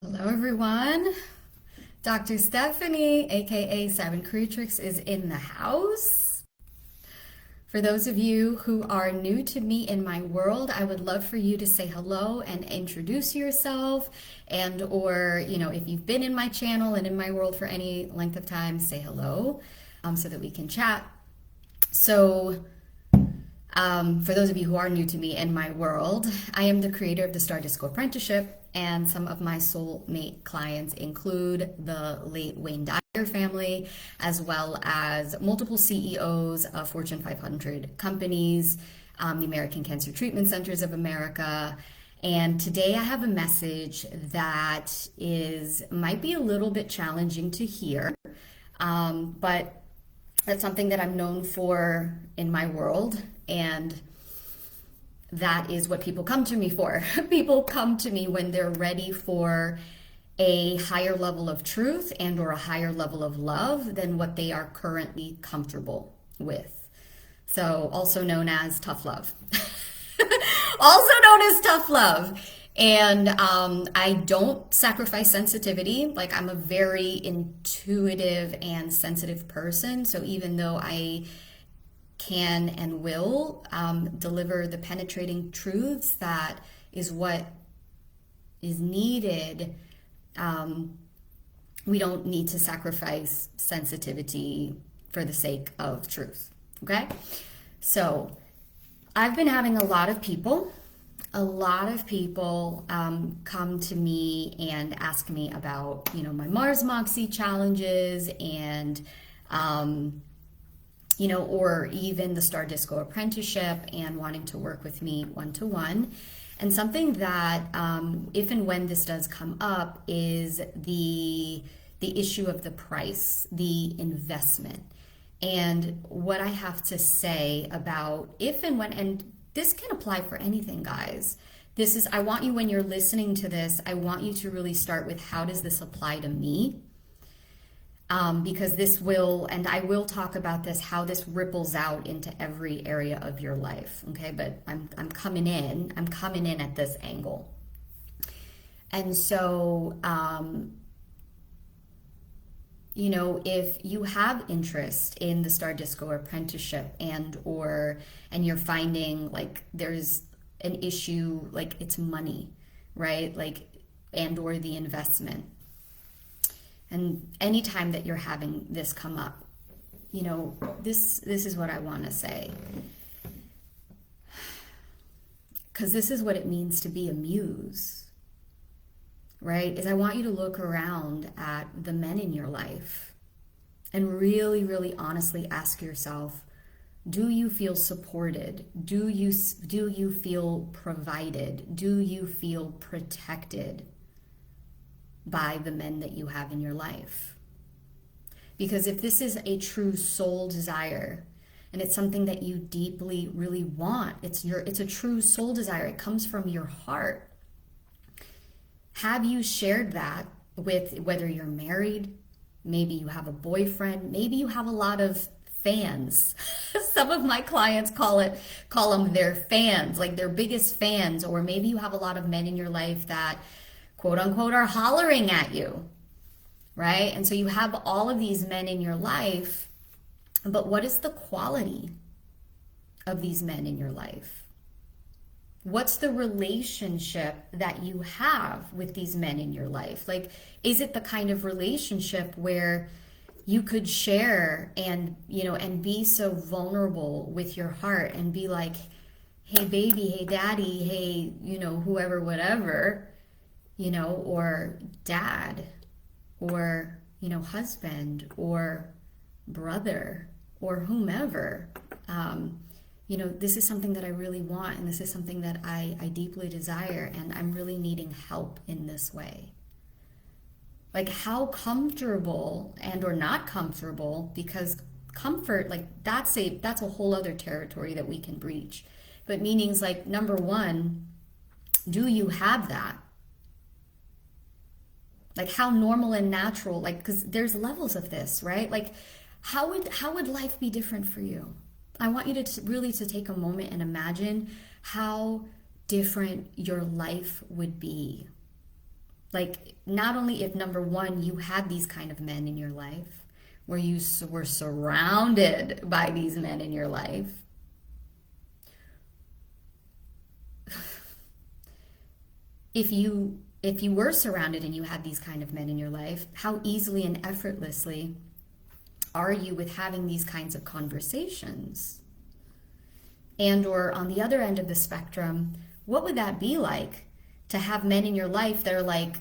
Hello, everyone. Dr. Stephanie, aka Seven Creatrix, is in the house. For those of you who are new to me in my world, I would love for you to say hello and introduce yourself. And, or, if you've been in my channel and in my world for any length of time, say hello so that we can chat. So, for those of you who are new to me in my world, I am the creator of the STARDISCO Apprenticeship, and some of my soulmate clients include the late Wayne Dyer family, as well as multiple CEOs of Fortune 500 companies, the American Cancer Treatment Centers of America. And today I have a message that might be a little bit challenging to hear, but that's something that I'm known for in my world, and that is what people come to me for. People come to me when they're ready for a higher level of truth and or a higher level of love than what they are currently comfortable with. So also known as tough love. Also known as tough love. And I don't sacrifice sensitivity. Like, I'm a very intuitive and sensitive person. So even though I can and will deliver the penetrating truths that is what is needed, we don't need to sacrifice sensitivity for the sake of truth. Okay? So I've been having a lot of people come to me and ask me about, my Mars Moxie challenges and, or even the STARDISCO Apprenticeship and wanting to work with me one-to-one. And something that, if and when this does come up, is the issue of the price, the investment. And what I have to say about if and when, and this can apply for anything, guys. I want you, when you're listening to this, I want you to really start with, how does this apply to me? Because this will, and I will talk about this, how this ripples out into every area of your life. Okay, but I'm coming in at this angle. And so, if you have interest in the STARDISCO Apprenticeship and you're finding like there's an issue, like it's money, right? Like, and or the investment. And anytime that you're having this come up, this is what I want to say. Because this is what it means to be a muse, right? Is I want you to look around at the men in your life and really, really honestly ask yourself, do you feel supported? Do you feel provided? Do you feel protected by the men that you have in your life? Because if this is a true soul desire and it's something that you deeply really want, it's a true soul desire, it comes from your heart. Have you shared that with, whether you're married, maybe you have a boyfriend, maybe you have a lot of fans. Some of my clients call them their fans, like their biggest fans, or maybe you have a lot of men in your life that quote unquote are hollering at you, right? And so you have all of these men in your life, but what is the quality of these men in your life? What's the relationship that you have with these men in your life? Like, is it the kind of relationship where you could share and, and be so vulnerable with your heart and be like, hey baby, hey daddy, hey, whoever, whatever, or dad, or, husband, or brother, or whomever. This is something that I really want, and this is something that I deeply desire, and I'm really needing help in this way. Like, how comfortable and or not comfortable, because comfort, like that's a whole other territory that we can breach. But meanings like, number one, do you have that? Like, how normal and natural, like, because there's levels of this, right? Like, how would life be different for you? I want you to really take a moment and imagine how different your life would be Like, not only if number one, you had these kind of men in your life, where you were surrounded by these men in your life, if you were surrounded and you had these kind of men in your life, how easily and effortlessly are you with having these kinds of conversations? And or on the other end of the spectrum, what would that be like to have men in your life that are like,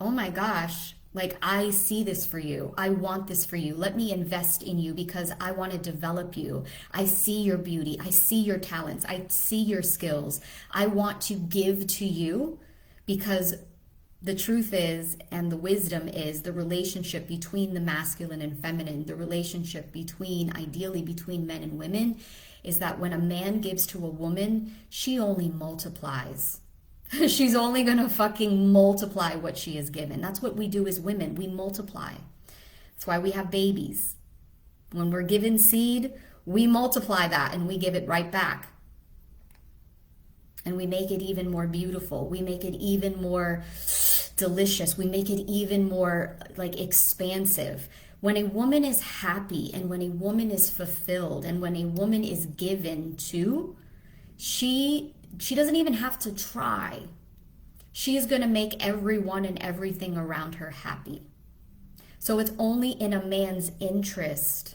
oh my gosh, like, I see this for you. I want this for you. Let me invest in you because I want to develop you. I see your beauty. I see your talents. I see your skills. I want to give to you because the truth is, and the wisdom is, the relationship between the masculine and feminine, the relationship ideally between men and women, is that when a man gives to a woman, she only multiplies. She's only going to fucking multiply what she is given. That's what we do as women. We multiply. That's why we have babies. When we're given seed, we multiply that and we give it right back. And we make it even more beautiful. We make it even more delicious. We make it even more like expansive. When a woman is happy and when a woman is fulfilled and when a woman is given to, she doesn't even have to try. She is going to make everyone and everything around her happy. So it's only in a man's interest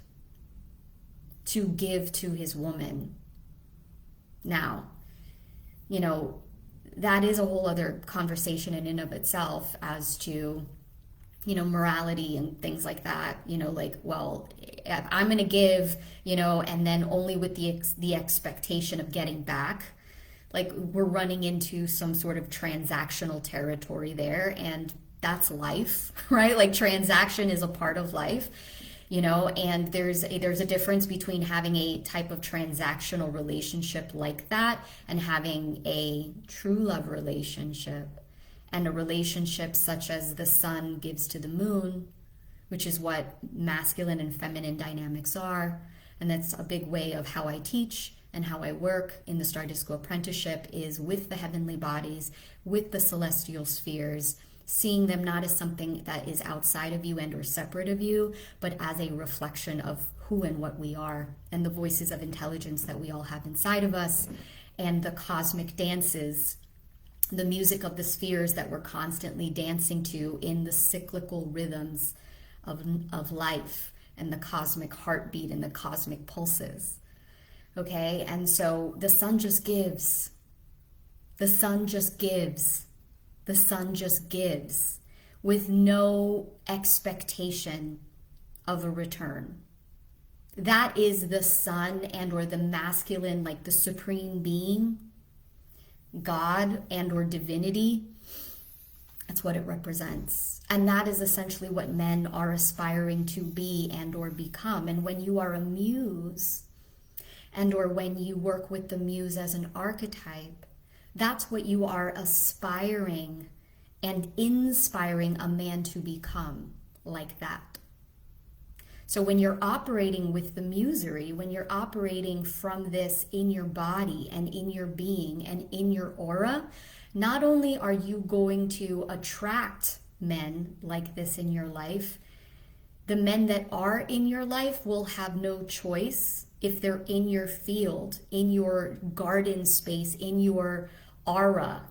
to give to his woman. Now, that is a whole other conversation in and of itself as to, morality and things like that. Like, well, I'm going to give, and then only with the expectation of getting back. Like, we're running into some sort of transactional territory there, and that's life, right? Like, transaction is a part of life, and there's a difference between having a type of transactional relationship like that and having a true love relationship, and a relationship such as the sun gives to the moon, which is what masculine and feminine dynamics are. And that's a big way of how I teach and how I work in the STARDISCO Apprenticeship, is with the heavenly bodies, with the celestial spheres, seeing them not as something that is outside of you and or separate of you, but as a reflection of who and what we are, and the voices of intelligence that we all have inside of us, and the cosmic dances, the music of the spheres that we're constantly dancing to in the cyclical rhythms of life, and the cosmic heartbeat and the cosmic pulses. Okay, and so the sun just gives. The sun just gives. The sun just gives with no expectation of a return. That is the sun and or the masculine, like the supreme being, God and or divinity. That's what it represents. And that is essentially what men are aspiring to be and or become. And when you are a muse, and or when you work with the muse as an archetype, that's what you are aspiring and inspiring a man to become, like that. So when you're operating with the musery, when you're operating from this in your body and in your being and in your aura, not only are you going to attract men like this in your life, the men that are in your life will have no choice if they're in your field, in your garden space, in your aura,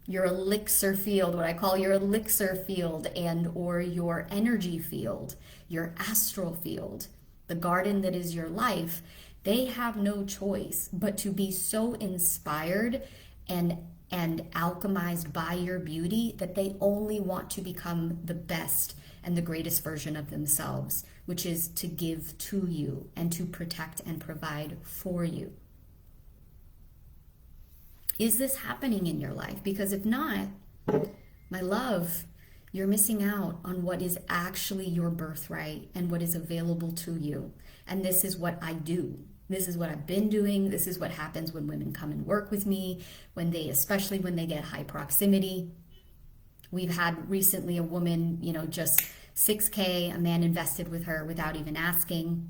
your elixir field, what I call your elixir field, and or your energy field, your astral field, the garden that is your life. They have no choice but to be so inspired and alchemized by your beauty that they only want to become the best and the greatest version of themselves, which is to give to you and to protect and provide for you. Is this happening in your life? Because if not, my love, you're missing out on what is actually your birthright and what is available to you. And this is what I do. This is what I've been doing. This is what happens when women come and work with me, especially when they get high proximity. We've had recently a woman, just $6K, a man invested with her without even asking,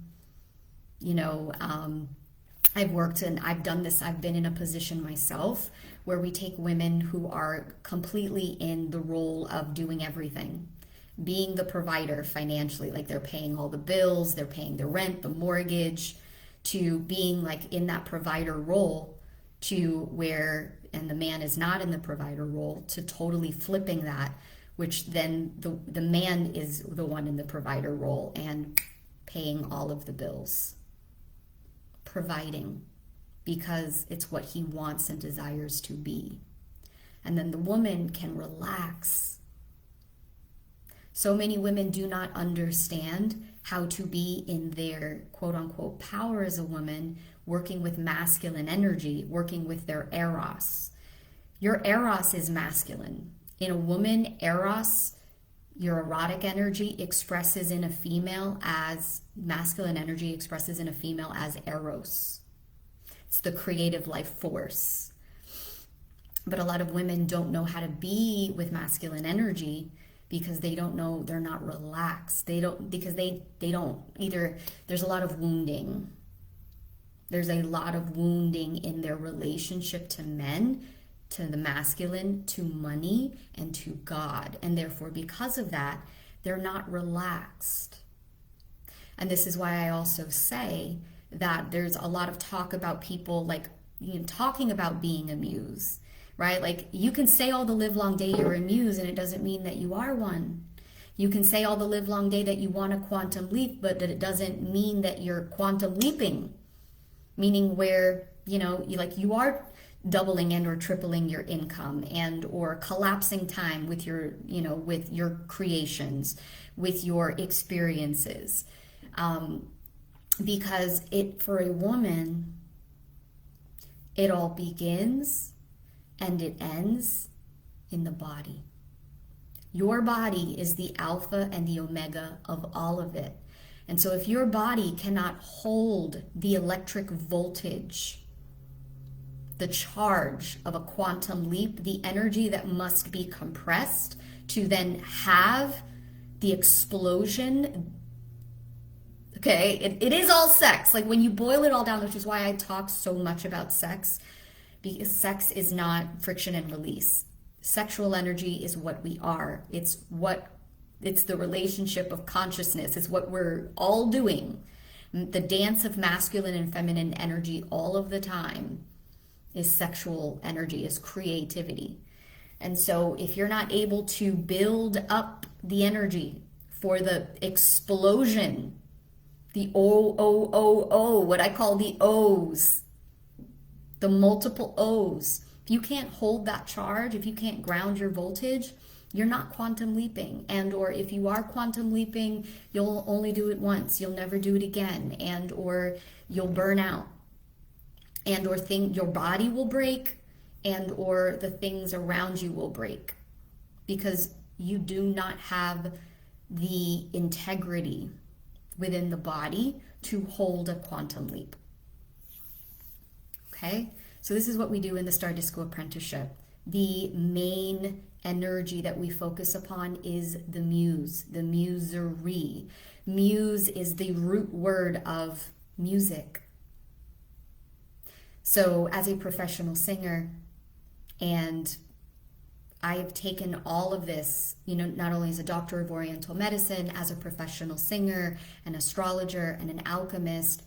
I've worked and I've done this, I've been in a position myself where we take women who are completely in the role of doing everything, being the provider financially, like they're paying all the bills, they're paying the rent, the mortgage, to being like in that provider role, to where, and the man is not in the provider role, to totally flipping that, which then the man is the one in the provider role and paying all of the bills, providing, because it's what he wants and desires to be. And then the woman can relax. So many women do not understand how to be in their quote unquote power as a woman, working with masculine energy, working with their eros. Your eros is masculine. In a woman, eros, your erotic energy expresses in a female as masculine energy expresses in a female as eros. It's the creative life force. But a lot of women don't know how to be with masculine energy because they don't know, they're not relaxed. They don't either, there's a lot of wounding. There's a lot of wounding in their relationship to men, to the masculine, to money, and to God. And therefore, because of that, they're not relaxed. And this is why I also say that there's a lot of talk about people like, talking about being a muse, right? Like you can say all the live long day you're a muse and it doesn't mean that you are one. You can say all the live long day that you want a quantum leap, but that it doesn't mean that you're quantum leaping, meaning where, you are doubling and or tripling your income and or collapsing time with your, with your creations, with your experiences. Because for a woman, it all begins and it ends in the body. Your body is the alpha and the omega of all of it. And so if your body cannot hold the electric voltage, the charge of a quantum leap, the energy that must be compressed to then have the explosion. Okay, it is all sex. Like when you boil it all down, which is why I talk so much about sex, because sex is not friction and release. Sexual energy is what we are. It's the relationship of consciousness. It's what we're all doing. The dance of masculine and feminine energy all of the time is sexual energy, is creativity. And so if you're not able to build up the energy for the explosion, the what I call the O's, the multiple O's. If you can't hold that charge, if you can't ground your voltage, you're not quantum leaping. And or if you are quantum leaping, you'll only do it once. You'll never do it again. And or you'll burn out. And or your body will break. And or the things around you will break. Because you do not have the integrity within the body to hold a quantum leap. Okay? So this is what we do in the STARDISCO Apprenticeship. The main energy that we focus upon is the muse, the musery. Muse is the root word of music. So as a professional singer, and I've taken all of this, not only as a doctor of Oriental medicine, as a professional singer, an astrologer, and an alchemist,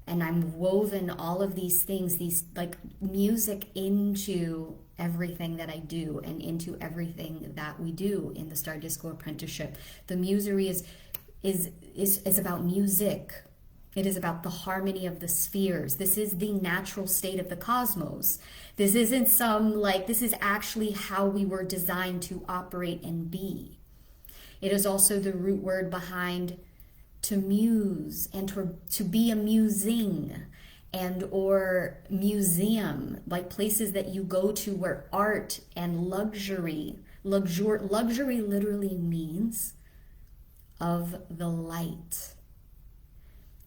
and I'm woven all of these things, these like music into everything that I do and into everything that we do in the STARDISCO Apprenticeship. The musery is about music. It is about the harmony of the spheres. This is the natural state of the cosmos. This isn't this is actually how we were designed to operate and be. It is also the root word behind to muse and to be a musing and or museum, like places that you go to where art and luxury literally means of the light.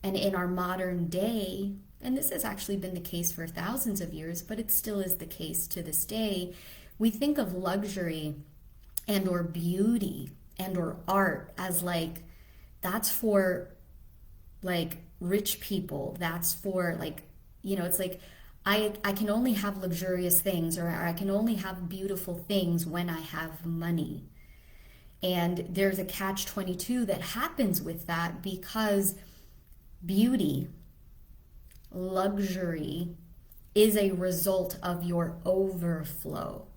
And in our modern day, and this has actually been the case for thousands of years, but it still is the case to this day, we think of luxury and or beauty and or art as that's for rich people. That's for It's like I can only have luxurious things, or I can only have beautiful things when I have money. And there's a catch-22 that happens with that, because beauty, luxury, is a result of your overflow.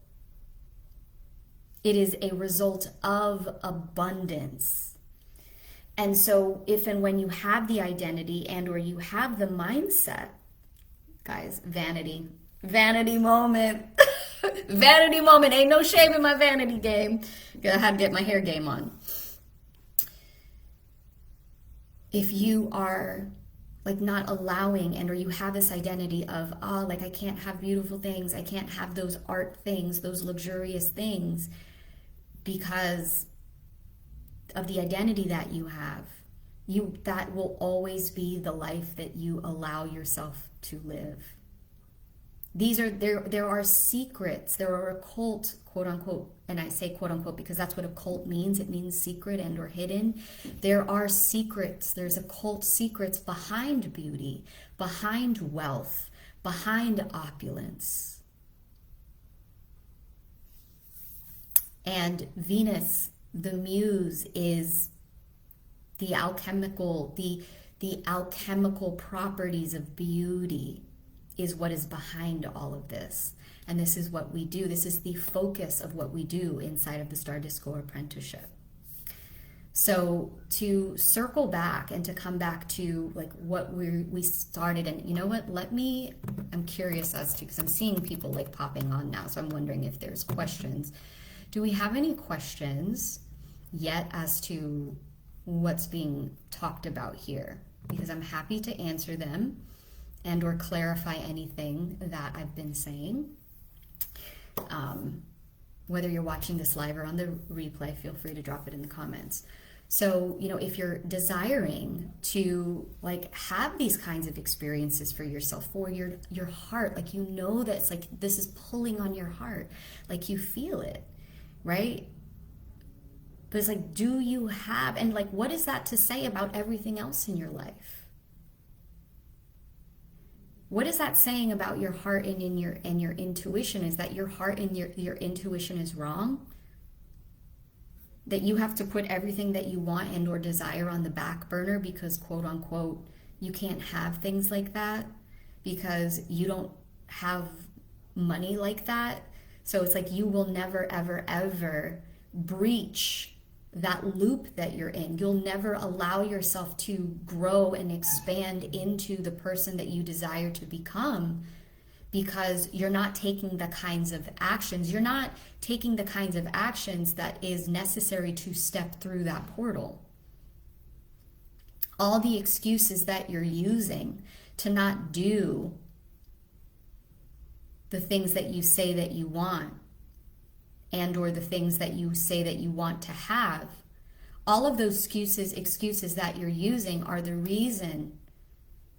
It is a result of abundance. And so if and when you have the identity and or you have the mindset, guys, vanity moment. Vanity moment. Ain't no shame in my vanity game. I had to get my hair game on. If you are like not allowing, and or you have this identity of, oh, like I can't have beautiful things, I can't have those art things, those luxurious things, because of the identity that you have, that will always be the life that you allow yourself to live. There are secrets, there are occult, quote unquote, and I say quote unquote because that's what occult means. It means secret and or hidden. There are secrets, there's occult secrets behind beauty, behind wealth, behind opulence. And Venus, the muse, is the alchemical properties of beauty is what is behind all of this. And this is what we do. This is the focus of what we do inside of the STARDISCO Apprenticeship. So to circle back and to come back to like what we started, and you know what, I'm curious as to, because I'm seeing people like popping on now, so I'm wondering if there's questions. Do we have any questions yet as to what's being talked about here? Because I'm happy to answer them and or clarify anything that I've been saying. Whether you're watching this live or on the replay, feel free to drop it in the comments. So, if you're desiring to like have these kinds of experiences for yourself, for your heart, like that it's like this is pulling on your heart, like you feel it, right? But it's like, do you have, and like, what is that to say about everything else in your life? What is that saying about your heart and your intuition? Is that your heart and your intuition is wrong? That you have to put everything that you want and or desire on the back burner because, quote unquote, you can't have things like that because you don't have money like that. So it's like you will never, ever, ever breach that loop that you're in. You'll never allow yourself to grow and expand into the person that you desire to become because you're not taking the kinds of actions. You're not taking the kinds of actions that is necessary to step through that portal. All the excuses that you're using to not do the things that you say that you want and or the things that you say that you want to have, all of those excuses that you're using are the reason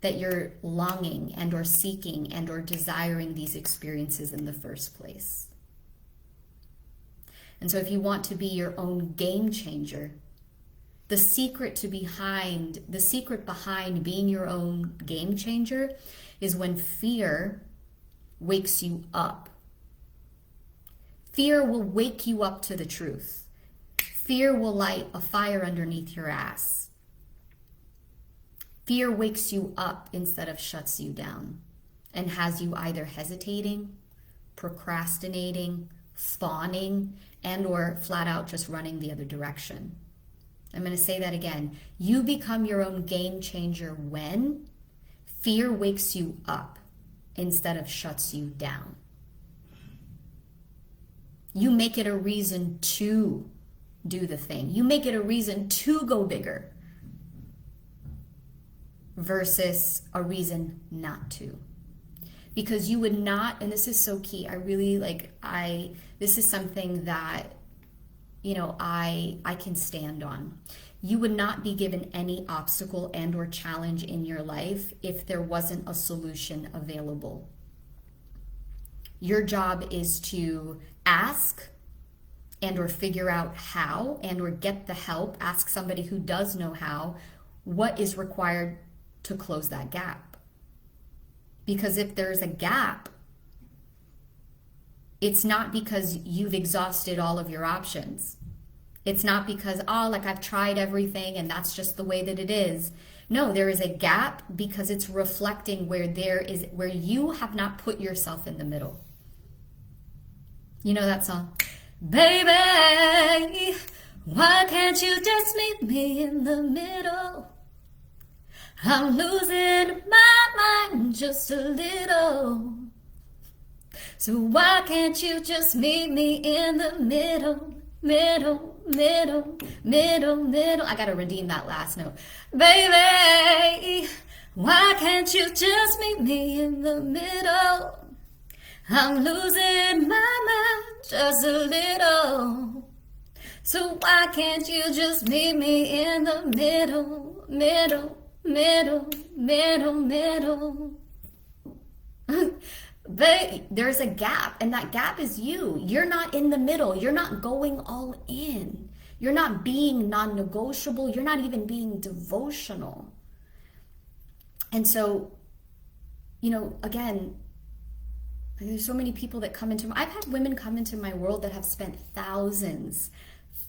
that you're longing and or seeking and or desiring these experiences in the first place. And so if you want to be your own game changer, the secret behind being your own game changer is when fear wakes you up. Fear will wake you up to the truth. Fear will light a fire underneath your ass. Fear wakes you up instead of shuts you down and has you either hesitating, procrastinating, fawning, and or flat out just running the other direction. I'm going to say that again. You become your own game changer when fear wakes you up instead of shuts you down. You make it a reason to do the thing. You make it a reason to go bigger versus a reason not to. Because you would not, and this is so key, this is something that, I can stand on. You would not be given any obstacle and or challenge in your life if there wasn't a solution available. Your job is to ask and or figure out how and or get the help, ask somebody who does know how, what is required to close that gap. Because if there's a gap, it's not because you've exhausted all of your options. It's not because, oh, like I've tried everything and that's just the way that it is. No, there is a gap because it's reflecting where you have not put yourself in the middle. You know that song? Baby, why can't you just meet me in the middle? I'm losing my mind just a little. So why can't you just meet me in the middle, middle, middle, middle, middle? I gotta redeem that last note. Baby, why can't you just meet me in the middle? I'm losing my mind just a little. So why can't you just meet me in the middle, middle, middle, middle, middle? But there's a gap, and that gap is you. You're not in the middle. You're not going all in. You're not being non-negotiable. You're not even being devotional. And so, you know, again, there's so many people that come into I've had women come into my world that have spent thousands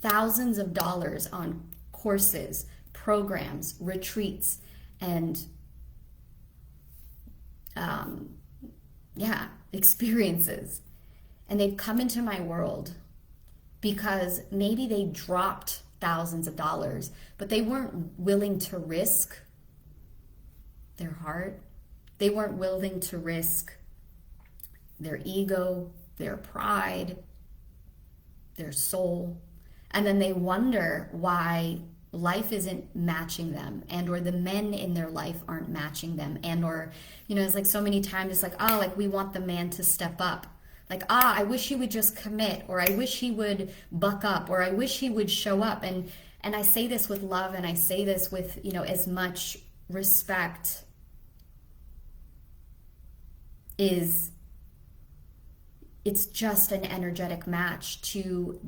of dollars on courses, programs, retreats, and experiences. And they've come into my world because maybe they dropped thousands of dollars, but they weren't willing to risk their heart. They weren't willing to risk their ego, their pride, their soul. And then they wonder why life isn't matching them, and or the men in their life aren't matching them, and or, you know, it's like so many times it's like, oh, like we want the man to step up. Like, I wish he would just commit, or I wish he would buck up, or I wish he would show up. And I say this with love, and I say this with, you know, as much respect. It's just an energetic match to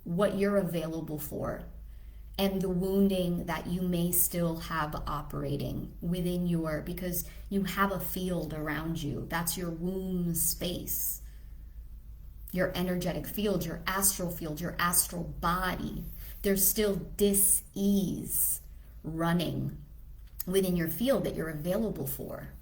what you're available for and the wounding that you may still have operating within because you have a field around you. That's your womb space, your energetic field, your astral field, your astral body. There's still dis-ease running within your field that you're available for.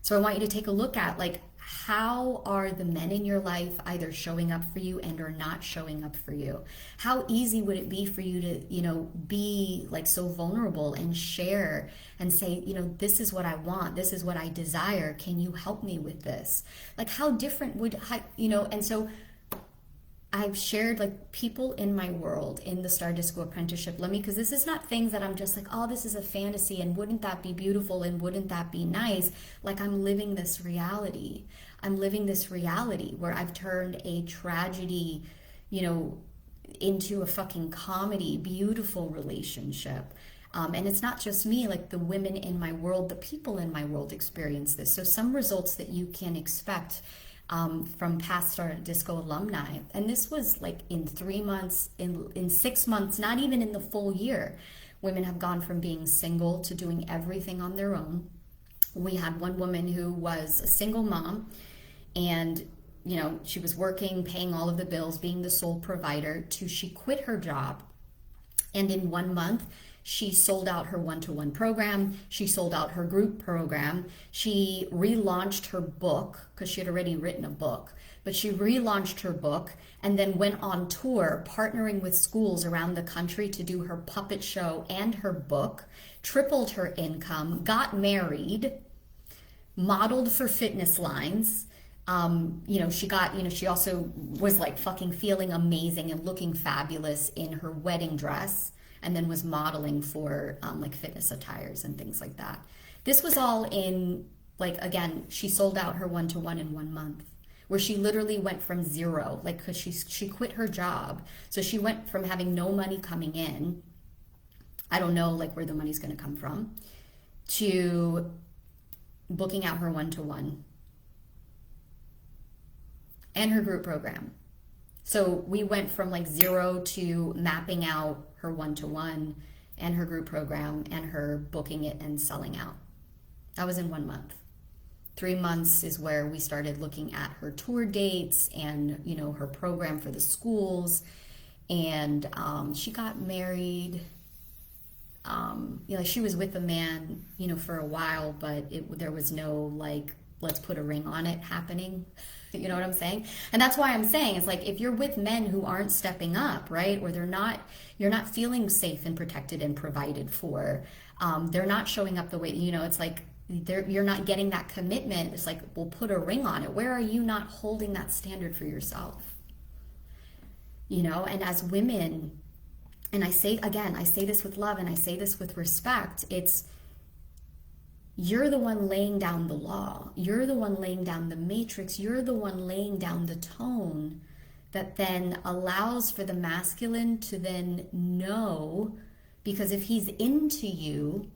So I want you to take a look at, like, how are the men in your life either showing up for you and or not showing up for you? How easy would it be for you to, you know, be like so vulnerable and share and say, you know, this is what I want, this is what I desire, can you help me with this? Like, how different would, you know, and so I've shared, like, people in my world in the STARDISCO Apprenticeship, because this is not things that I'm just like, oh, this is a fantasy and wouldn't that be beautiful and wouldn't that be nice? Like, I'm living this reality. I'm living this reality where I've turned a tragedy, you know, into a fucking comedy, beautiful relationship. And it's not just me, like the women in my world, the people in my world experience this. So some results that you can expect from past STARDISCO alumni. And this was like in 3 months, in 6 months, not even in the full year. Women have gone from being single to doing everything on their own. We had one woman who was a single mom, and, you know, she was working, paying all of the bills, being the sole provider, to she quit her job. And in 1 month, she sold out her one-to-one program. She sold out her group program. She relaunched her book, because she had already written a book, but she relaunched her book and then went on tour, partnering with schools around the country to do her puppet show and her book, tripled her income, got married, modeled for fitness lines. You know, she also was like fucking feeling amazing and looking fabulous in her wedding dress, and then was modeling for like fitness attires and things like that. This was all in, like, again, she sold out her one-to-one in 1 month, where she literally went from zero, like, because she quit her job. So she went from having no money coming in, I don't know, like, where the money's going to come from, to booking out her one-to-one and her group program. So we went from like zero to mapping out her one-to-one and her group program and her booking it and selling out. That was in 1 month. 3 months is where we started looking at her tour dates and, you know, her program for the schools. And she got married. You know, she was with a man, you know, for a while, but there was no like, let's put a ring on it happening. You know what I'm saying? And that's why I'm saying it's like, if you're with men who aren't stepping up, right? Or you're not feeling safe and protected and provided for. They're not showing up the way, you know, it's like, you're not getting that commitment. It's like, we'll put a ring on it. Where are you not holding that standard for yourself? You know, and as women, and I say, again, I say this with love and I say this with respect, you're the one laying down the law. You're the one laying down the matrix. You're the one laying down the tone that then allows for the masculine to then know, because if he's into you,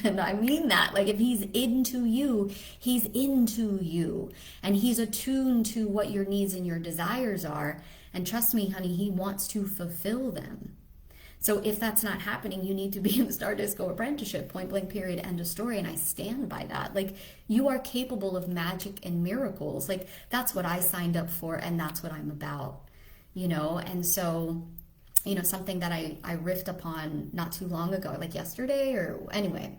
and I mean that, like if he's into you, he's into you. And he's attuned to what your needs and your desires are. And trust me, honey, he wants to fulfill them. So if that's not happening, you need to be in the STARDISCO Apprenticeship, point blank period, end of story. And I stand by that. Like, you are capable of magic and miracles. Like, that's what I signed up for, and that's what I'm about, you know? And so, you know, something that I riffed upon not too long ago, like yesterday or anyway,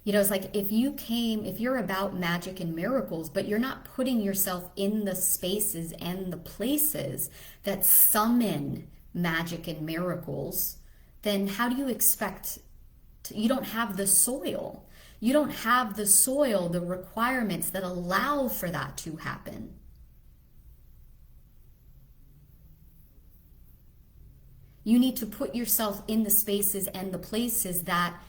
you know, it's like, if you're about magic and miracles, but you're not putting yourself in the spaces and the places that summon magic and miracles, then how do you expect you don't have the soil. You don't have the soil, the requirements that allow for that to happen. You need to put yourself in the spaces and the places that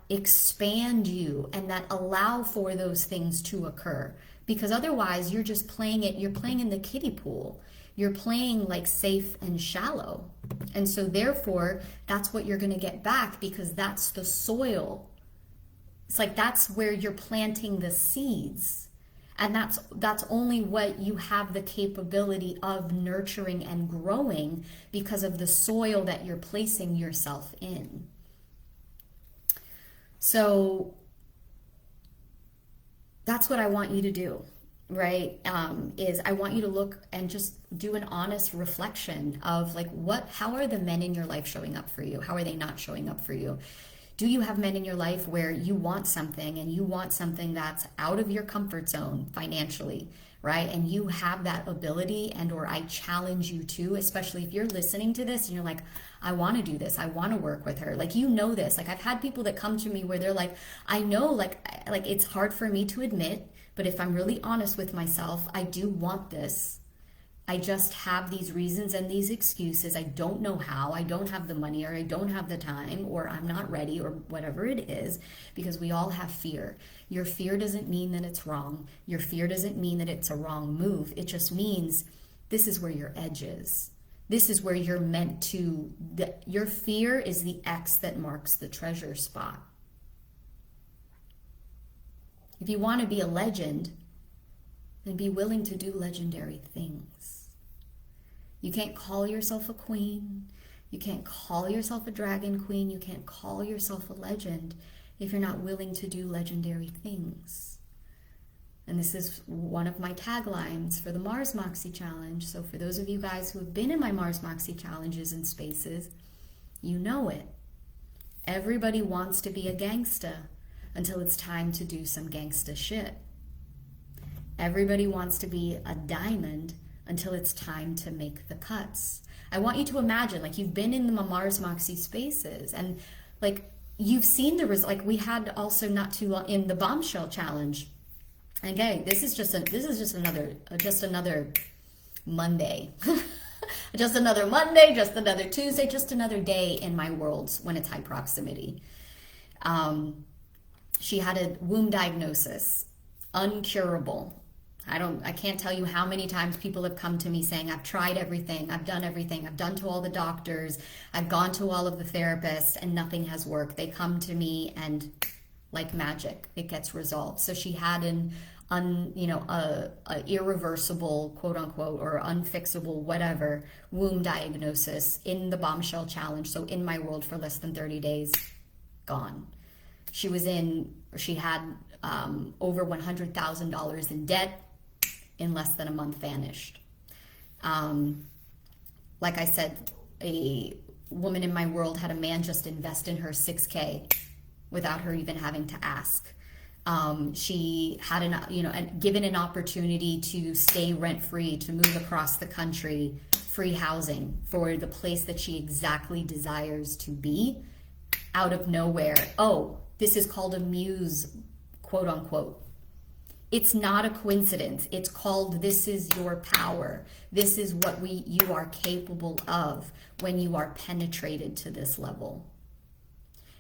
expand you and that allow for those things to occur. Because otherwise you're just playing it, you're playing in the kiddie pool. You're playing like safe and shallow. And so therefore, that's what you're going to get back, because that's the soil. It's like that's where you're planting the seeds. And that's only what you have the capability of nurturing and growing, because of the soil that you're placing yourself in. So that's what I want you to do, right? Is I want you to look and just do an honest reflection of like, how are the men in your life showing up for you? How are they not showing up for you? Do you have men in your life where you want something, and you want something that's out of your comfort zone financially, right? And you have that ability, and or I challenge you to, especially if you're listening to this and you're like, I want to do this. I want to work with her. Like, you know this. Like, I've had people that come to me where they're like, I know, like it's hard for me to admit, but if I'm really honest with myself, I do want this. I just have these reasons and these excuses. I don't know how. I don't have the money, or I don't have the time, or I'm not ready, or whatever it is, because we all have fear. Your fear doesn't mean that it's wrong. Your fear doesn't mean that it's a wrong move. It just means this is where your edge is. This is where you're meant to, your fear is the X that marks the treasure spot. If you want to be a legend, then be willing to do legendary things. You can't call yourself a queen. You can't call yourself a dragon queen. You can't call yourself a legend if you're not willing to do legendary things. And this is one of my taglines for the Mars Moxie Challenge. So for those of you guys who have been in my Mars Moxie Challenges and spaces, you know it. Everybody wants to be a gangsta until it's time to do some gangsta shit. Everybody wants to be a diamond until it's time to make the cuts. I want you to imagine, like, you've been in the Mars Moxie spaces, and like you've seen the result. Like, we had also not too long in the Bombshell Challenge. Okay, this is just another Monday. Just another Monday, just another Tuesday, just another day in my world when it's high proximity. She had a womb diagnosis, uncurable. I can't tell you how many times people have come to me saying, I've tried everything, I've done everything, I've done to all the doctors, I've gone to all of the therapists, and nothing has worked. They come to me and like magic, it gets resolved. So she had a irreversible, quote unquote, or unfixable, whatever, womb diagnosis in the Bombshell Challenge. So in my world for less than 30 days, gone. She had over $100,000 in debt. In less than a month, vanished. Like I said, a woman in my world had a man just invest in her $6K without her even having to ask. She had given an opportunity to stay rent-free, to move across the country, free housing for the place that she exactly desires to be. Out of nowhere, oh, this is called a muse, quote unquote. It's not a coincidence. It's called, this is your power. This is what you are capable of when you are penetrated to this level.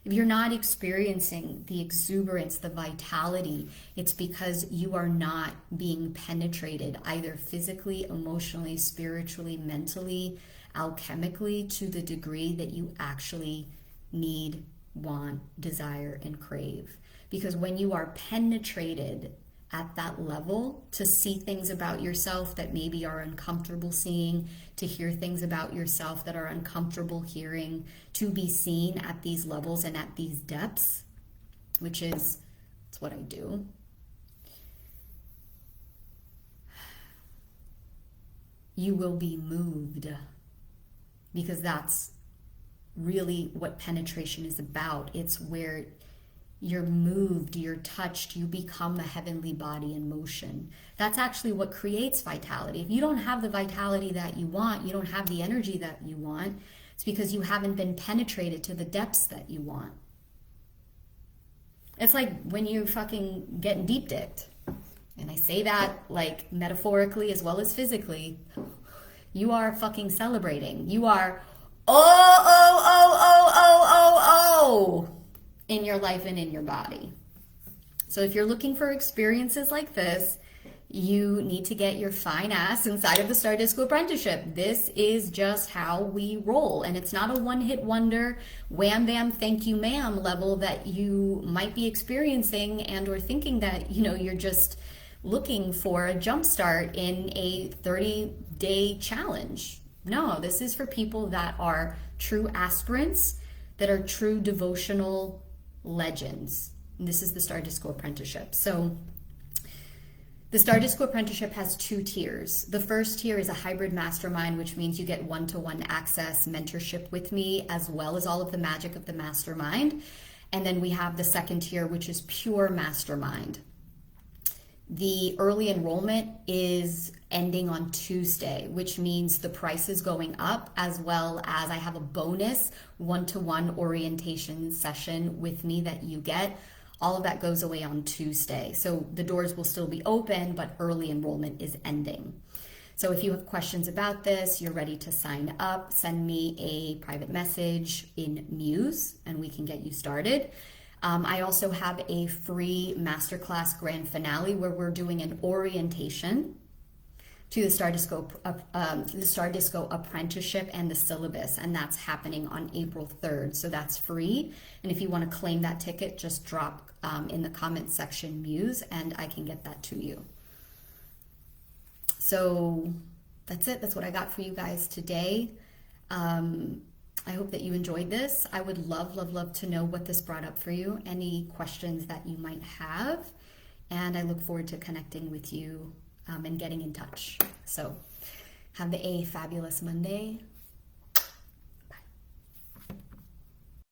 If you're not experiencing the exuberance, the vitality, it's because you are not being penetrated either physically, emotionally, spiritually, mentally, alchemically to the degree that you actually need, want, desire, and crave. Because when you are penetrated at that level, to see things about yourself that maybe are uncomfortable seeing, to hear things about yourself that are uncomfortable hearing, to be seen at these levels and at these depths, which is, it's what I do. You will be moved, because that's really what penetration is about. It's where you're moved, you're touched, you become a heavenly body in motion. That's actually what creates vitality. If you don't have the vitality that you want, you don't have the energy that you want, it's because you haven't been penetrated to the depths that you want. It's like when you fucking get deep dicked. And I say that like metaphorically as well as physically. You are fucking celebrating. You are, oh, in your life and in your body. So if you're looking for experiences like this, you need to get your fine ass inside of the STARDISCO Apprenticeship. This is just how we roll. And it's not a one-hit wonder, wham bam, thank you ma'am level that you might be experiencing and or thinking that, you're just looking for a jump start in a 30-day challenge. No, this is for people that are true aspirants, that are true devotional legends. And this is the STARDISCO Apprenticeship. So the STARDISCO Apprenticeship has 2 tiers. The first tier is a hybrid mastermind, which means you get one-to-one access, mentorship with me, as well as all of the magic of the mastermind. And then we have the second tier, which is pure mastermind. The early enrollment is ending on Tuesday, which means the price is going up, as well as I have a bonus one-to-one orientation session with me that you get. All of that goes away on Tuesday. So the doors will still be open, but early enrollment is ending. So if you have questions about this, you're ready to sign up, send me a private message in Muse and we can get you started. I also have a free masterclass grand finale where we're doing an orientation to the STARDISCO Apprenticeship and the syllabus, and that's happening on April 3rd. So that's free, and if you want to claim that ticket, just drop in the comment section Muse, and I can get that to you. So that's it. That's what I got for you guys today. I hope that you enjoyed this. I would love to know what this brought up for you, any questions that you might have, and I look forward to connecting with you and getting in touch. So have a fabulous Monday.